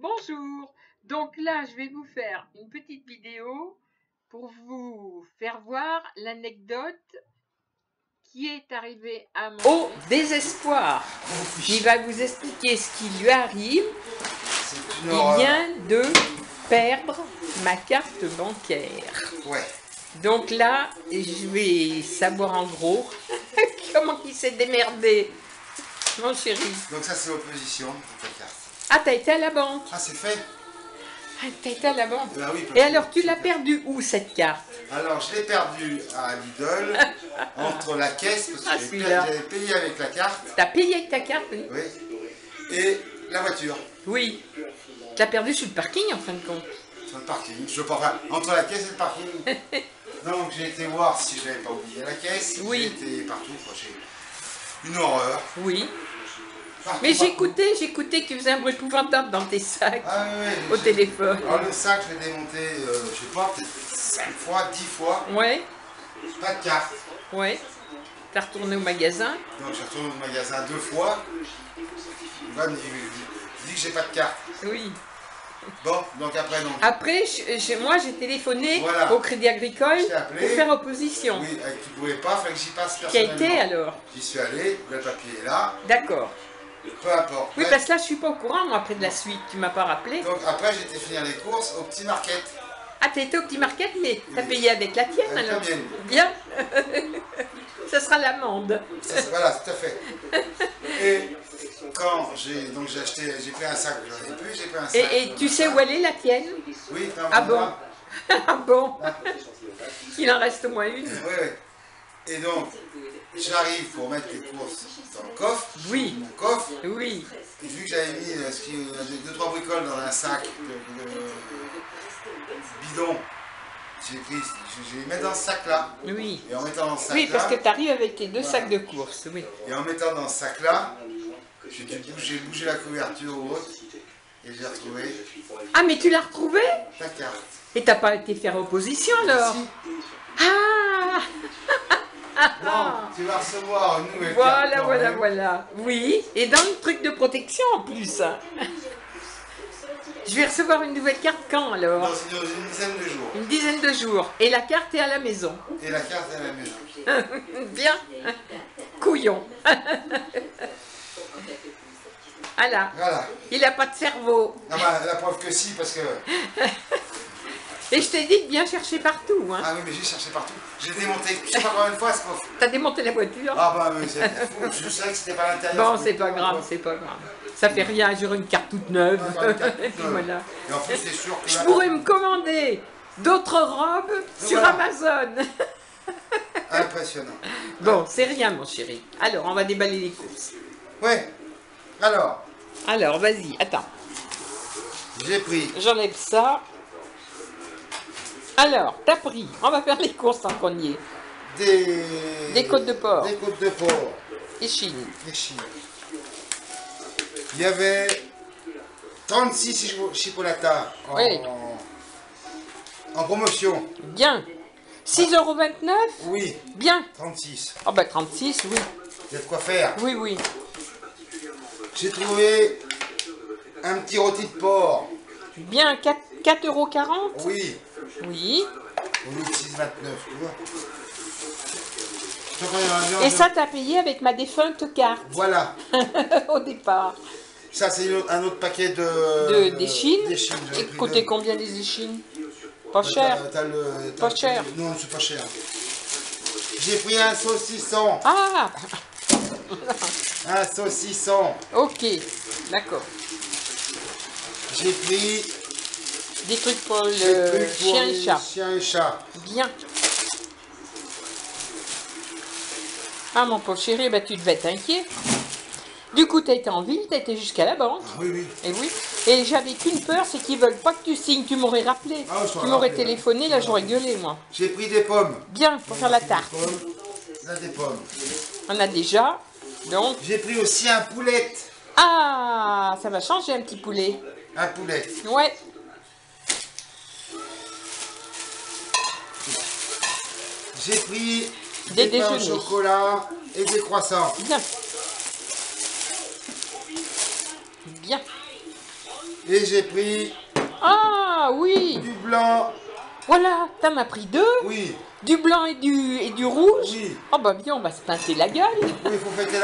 Bonjour, donc là je vais vous faire une petite vidéo pour vous faire voir l'anecdote qui est arrivée à mon... Au désespoir. Il va vous expliquer ce qui lui arrive. Il vient de perdre ma carte bancaire. Ouais. Donc là, je vais savoir en gros comment il s'est démerdé, mon chéri. Donc ça c'est l'opposition de ta carte. Ah, t'as été à la banque. Ah, c'est fait. Ah, t'as été à la banque. Bah oui, et alors, tu l'as perdue où, cette carte? Alors, je l'ai perdue à Lidl, entre la caisse, parce que j'avais payé avec la carte. T'as payé avec ta carte? Oui. Et la voiture. Oui. Tu l'as perdue sur le parking, en fin de compte. Sur le parking. Je peux pas, entre la caisse et le parking. Donc, j'ai été voir si je n'avais pas oublié la caisse. Oui. J'ai été partout. Une horreur. Oui. Partout, mais j'écoutais que tu faisais un bruit épouvantable dans tes sacs, oui, au téléphone. Alors le sac, je l'ai démonté, je sais pas, peut-être 5 fois, 10 fois. Ouais. Pas de carte. Ouais. T'as retourné au magasin. Donc j'ai retourné au magasin 2 fois. Il me dit que j'ai pas de carte. Oui. Bon, donc après non. Après, moi j'ai téléphoné au Crédit Agricole pour faire opposition. Oui, tu pouvais pas, il fallait que j'y passe Qui personnellement. a été alors? J'y suis allé, le papier est là. D'accord. Peu importe. Oui, parce que là je suis pas au courant, moi, après de la suite, tu m'as pas rappelé. Donc après j'ai été finir les courses au petit market. Ah, t'as été au petit market, mais t'as payé avec la tienne avec alors? La mienne. Bien. Ça sera l'amende. Voilà, tout à fait. Et quand j'ai acheté, j'ai pris un sac, j'en ai plus, j'ai pris un sac. Et tu sais où elle est, la tienne? Oui, ah bon. Ah bon. Il en reste au moins une. Oui, oui. Et donc, j'arrive pour mettre les courses dans le coffre. Oui. Mon coffre. Oui. Et vu que j'avais mis 2-3 bricoles dans un sac bidon, j'ai mis dans ce sac-là. Oui. Et en mettant dans ce sac-là. Oui, parce que tu arrives avec tes 2 sacs de courses. Oui. Et en mettant dans ce sac-là, j'ai bougé la couverture ou autre. Et j'ai retrouvé. Ah, mais tu l'as retrouvé? Ta carte. Et t'as pas été faire opposition alors? Si. Ah. Non, tu vas recevoir une nouvelle carte. Voilà. Voilà. Oui, et dans le truc de protection en plus. Je vais recevoir une nouvelle carte quand alors? Dans une dizaine de jours. Une dizaine de jours. Et la carte est à la maison. Et la carte est à la maison. Bien. Couillon. Voilà. Il n'a pas de cerveau. Ah bah, la preuve que si, parce que... Et je t'ai dit de bien chercher partout. Hein. Ah oui, mais j'ai cherché partout. J'ai démonté, je sais pas combien de fois ce coffre. T'as démonté la voiture? Ah bah, mais c'est fou. Je savais que c'était pas à l'intérieur. Bon, c'est pas grave, c'est pas grave. Ça fait rien, j'aurai une carte toute neuve. Et puis voilà. Et en plus, c'est sûr que... Je pourrais me commander d'autres robes sur Amazon. Impressionnant. Bon, c'est rien, mon chéri. Alors, on va déballer les courses. Ouais. Alors, vas-y, attends. J'ai pris. J'enlève ça. Alors, t'as pris. On va faire les courses tant qu'on y est. Des côtes de porc. Des côtes de porc. Échine. Il y avait 36 chipolatas en promotion. Bien. 6,29 €? Oui. Bien. 36. Ah bah 36, oui. Il y a de quoi faire. Oui, oui. J'ai trouvé un petit rôti de porc. Bien, 4,40 €? Oui. Oui. Au lieu de 6,29 €, tu vois. Et ça, t'as payé avec ma défunte carte. Voilà. Au départ. Ça, c'est un autre paquet d'échines. Et coûtait combien les échines? Pas cher. Pas cher. Non, c'est pas cher. J'ai pris un saucisson. Ah. Un saucisson. Ok, d'accord. J'ai pris des trucs pour le chien et chat. Chien et chat. Bien. Ah mon pauvre chéri, bah, tu devais être inquiet. Du coup, tu as été en ville, tu as été jusqu'à la banque. Ah, oui, oui. Et oui. Et j'avais qu'une peur, c'est qu'ils veulent pas que tu signes. Tu m'aurais rappelé. Ah, tu m'aurais téléphoné, là j'aurais gueulé, moi. J'ai pris des pommes. Bien, pour faire la tarte. Là, des pommes. On a déjà. Donc. J'ai pris aussi un poulet. Ah, ça va changer un petit poulet. Un poulet. Ouais. J'ai pris des pains au déjeuners. chocolat et des croissants. Bien. Bien. Et j'ai pris Ah oui. du blanc. Voilà, t'en as pris 2. Oui. Du blanc et du rouge. Oui. Oh bah bien, on va se pincer la gueule. Oui, il faut fêter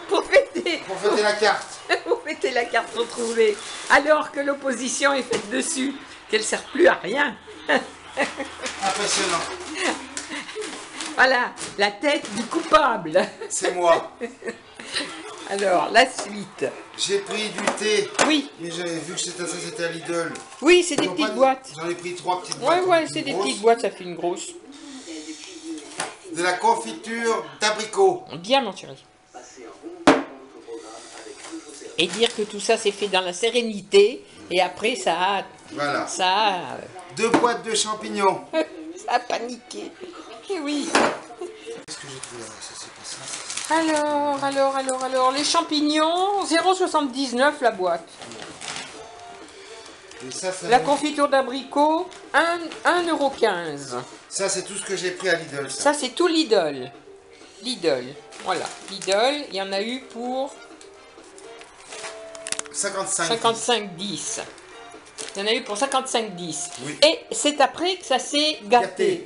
Pour fêter. la carte. Pour fêter la carte retrouvée. Alors que l'opposition est faite dessus. Qu'elle ne sert plus à rien. Impressionnant. Voilà, la tête du coupable. C'est moi. Alors, la suite. J'ai pris du thé. Oui. Mais j'avais vu que c'était à Lidl. Oui, c'est des Ils ont petites pas- boîtes. J'en ai pris 3 petites boîtes. Ouais, c'est des petites boîtes, ça fait une grosse. De la confiture d'abricot. Bien, mon chéri. Et dire que tout ça s'est fait dans la sérénité. Et après, Voilà. ça a 2 boîtes de champignons. ça a paniqué. Et oui. Qu'est-ce que j'ai trouvé là? Ça, c'est pas ça. Alors, les champignons, 0,79 la boîte. Et ça, La confiture d'abricot, 1,15 €. Ça, c'est tout ce que j'ai pris à Lidl. Ça, c'est tout Lidl. Lidl, voilà. Lidl, il y en a eu pour 55,10. Il y en a eu pour 55,10. Oui. Et c'est après que ça s'est gâté.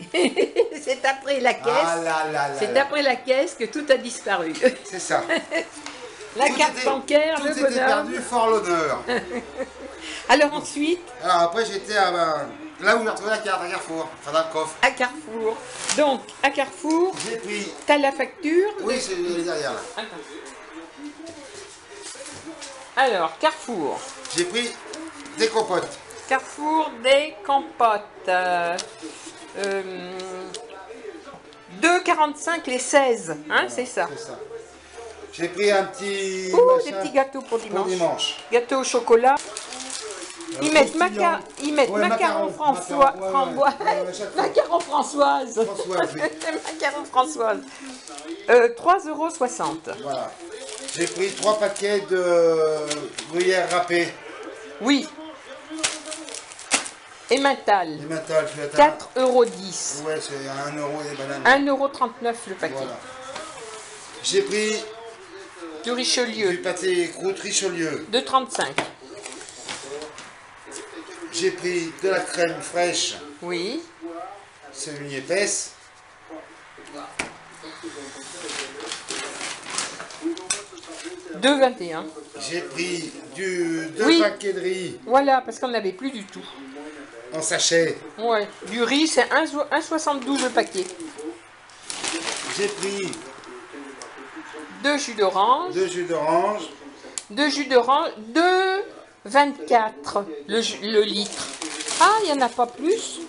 C'est après la caisse. Ah là là là C'est là. après la caisse que tout a disparu. C'est ça. La Tout carte était- bancaire, tout le était bonhomme. perdu, fort l'honneur. Alors ensuite, Alors après, j'étais là où j'ai retrouvé la carte, à Carrefour. Enfin, dans le coffre. à Carrefour. Donc, à Carrefour, J'ai pris... tu as la facture. Oui, c'est derrière là. Attends. Alors, Carrefour. J'ai pris des compotes. Carrefour des compotes. 2,45 les 16. Hein, c'est ça. C'est ça. J'ai pris un petit... Ouh, des machin petits gâteaux pour pour dimanche. dimanche. Gâteau au chocolat. Ils mettent, croustillant. Ouais, macarons François, macarons, chaque fois. macarons Françoise. Françoise, oui. Macarons Françoise. 3,60 €. Voilà. J'ai pris 3 paquets de gruyère râpée. Oui. Emmental. Et maintenant, je vais 4,10 €. Ouais, c'est 1 € des bananes. 1,39 € le paquet. Voilà. J'ai pris Du Richelieu. du pâté croûte Richelieu. 2,35 €. J'ai pris de la crème fraîche, Oui. semi-épaisse. « 2,21 €. J'ai pris deux Oui. paquets de riz Voilà, parce qu'on n'avait plus du tout. en sachet. Ouais. Du riz, c'est 1,72 € le paquet. J'ai pris 2 jus d'orange. 2 jus d'orange. 2 jus d'orange. 2,24 € le litre. Ah, il n'y en a pas plus.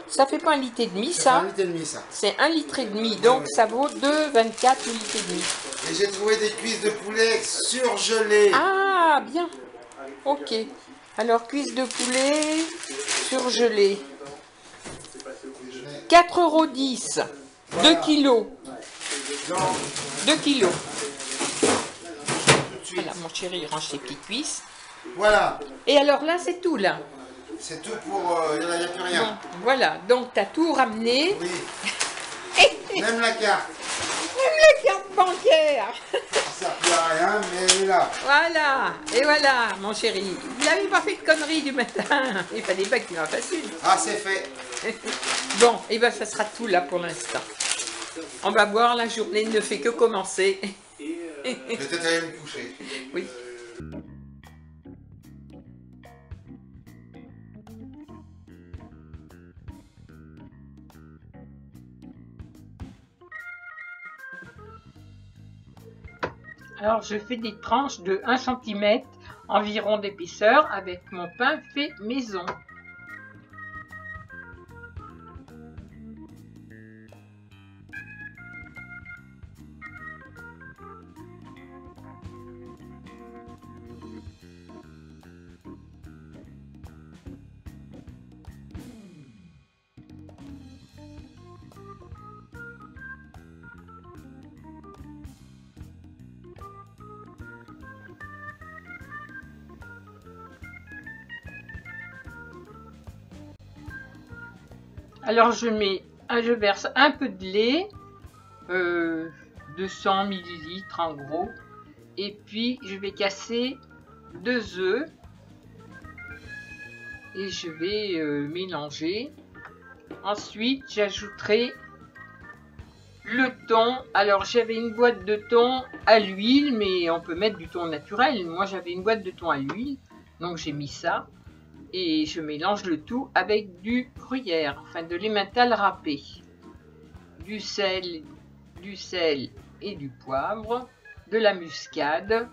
Ça fait pas 1,5 litre, C'est ça. 1,5 litre, ça. C'est 1,5 litre. Donc, ça vaut 2,24 € le litre et demi. Et j'ai trouvé des cuisses de poulet surgelées. Ah, bien. Ok. Alors, cuisse de poulet surgelée. 4,10 €. 2 kilos. Donc, 2 kilos. tout de suite. Voilà, mon chéri il range ses petites cuisses. Voilà. Et alors là, c'est tout, là. C'est tout pour... Il n'y a plus rien. Bon, voilà. Donc, tu as tout ramené. Oui. Même la carte. Même la carte bancaire. Ça ne sert à rien, mais elle est là. Voilà. Et voilà, mon chéri. Il n'avait pas fait de conneries du matin. Il fallait pas que tu en fasses une. Ah, c'est fait. Bon, et ben ça sera tout là pour l'instant. On va voir, la journée ne fait que commencer. Je vais peut-être aller me coucher. Oui. Alors je fais des tranches de 1 cm environ d'épaisseur avec mon pain fait maison. Alors je verse un peu de lait, 200 ml en gros, et puis je vais casser 2 œufs et je vais mélanger. Ensuite, j'ajouterai le thon. Alors, j'avais une boîte de thon à l'huile, mais on peut mettre du thon naturel. Moi, j'avais une boîte de thon à l'huile, donc j'ai mis ça. Et je mélange le tout avec du gruyère, enfin de l'emmental râpé. Du sel et du poivre, de la muscade.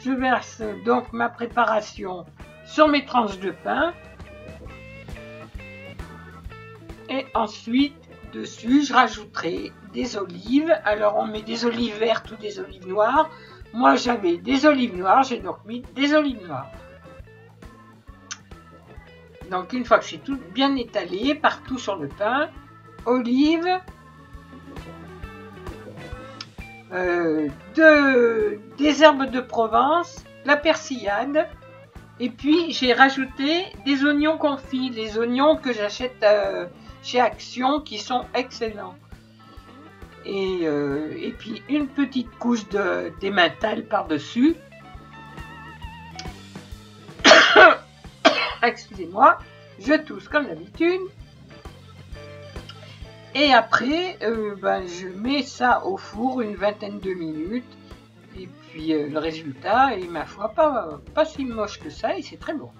Je verse donc ma préparation sur mes tranches de pain. Et ensuite, dessus, je rajouterai des olives. Alors, on met des olives vertes ou des olives noires. Moi, j'avais des olives noires, j'ai donc mis des olives noires. Donc, une fois que c'est tout bien étalé partout sur le pain, olives, des herbes de Provence, la persillade, et puis j'ai rajouté des oignons confits, les oignons que j'achète chez Action qui sont excellents. Et puis une petite couche d'emmental par-dessus. Excusez-moi, je tousse comme d'habitude. Et après, je mets ça au four une vingtaine de minutes. Et puis le résultat est, ma foi, pas si moche que ça et c'est très bon.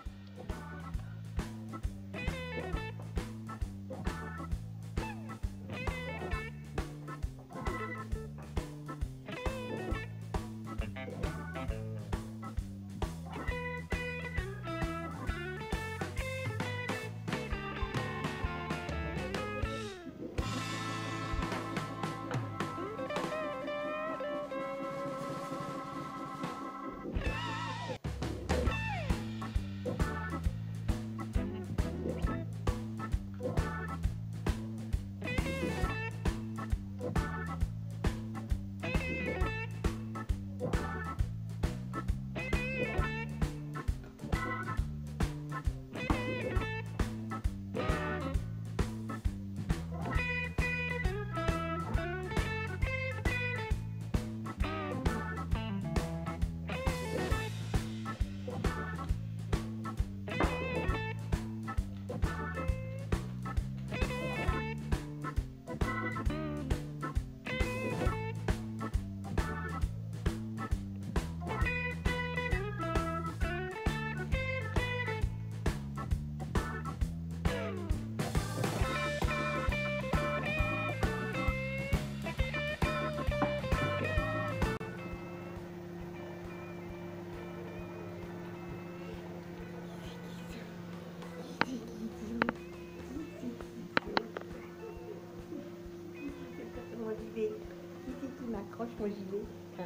m'accroche mon gilet, hein?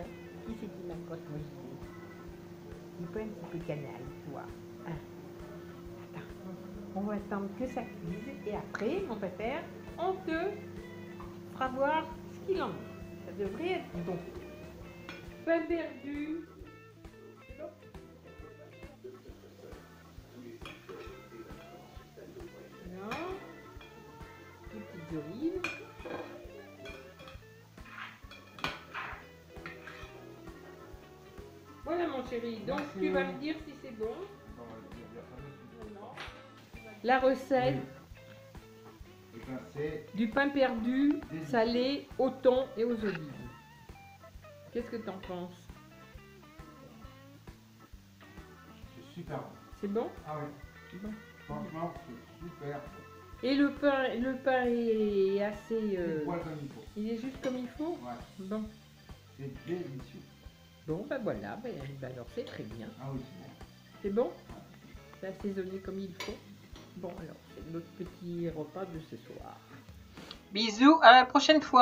Qui c'est qui m'accroche mon gilet? Il peut un petit peu canal, tu vois. Hein? Attends, on va attendre que ça cuise et après, mon pépère, on te fera voir ce qu'il en est. Ça devrait être bon. Pain perdu. olives. Voilà mon chéri, donc Merci. tu vas me dire si c'est bon. La recette Et ben, c'est du pain perdu salé au thon et aux olives. Qu'est-ce que tu en penses? c'est super bon. C'est bon? Ah oui, Bon. franchement, c'est super. Et le pain est assez... Poil comme il faut. il est juste comme il faut? Ouais, Bon. c'est délicieux. Bon, ben voilà, ben alors c'est très bien. Ah oui, c'est bon. C'est bon? C'est assaisonné comme il faut. Bon, alors, c'est notre petit repas de ce soir. Bisous, à la prochaine fois.